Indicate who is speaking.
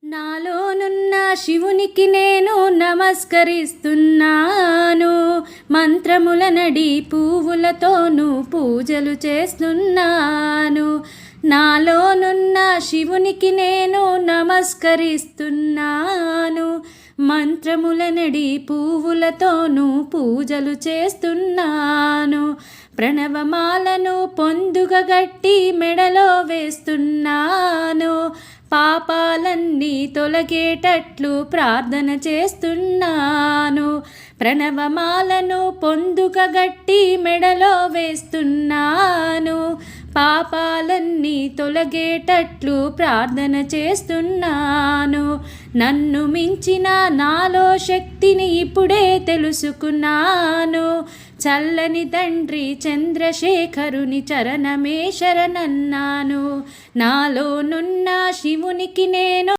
Speaker 1: నాలోనున్న శివునికి నేను నమస్కరిస్తున్నాను. మంత్రముల నడి పువ్వులతోనూ పూజలు చేస్తున్నాను. నాలోనున్న శివునికి నేను నమస్కరిస్తున్నాను. మంత్రముల నడి పువ్వులతోనూ పూజలు చేస్తున్నాను. ప్రణవమాలను పొందుగా గట్టి మెడలో వేస్తున్నాను. పాపాలన్నీ తొలగేటట్లు ప్రార్థన చేస్తున్నాను. ప్రణవమాలను పొందుగా గట్టి మెడలో వేస్తున్నాను. పాపాలన్నీ తొలగేటట్లు ప్రార్థన చేస్తున్నాను. నన్ను మించిన నాలో శక్తిని ఇప్పుడే తెలుసుకున్నాను. చల్లని తండ్రి చంద్రశేఖరుని చరణమే శరణన్నాను. నాలోనున్న శివునికి నేను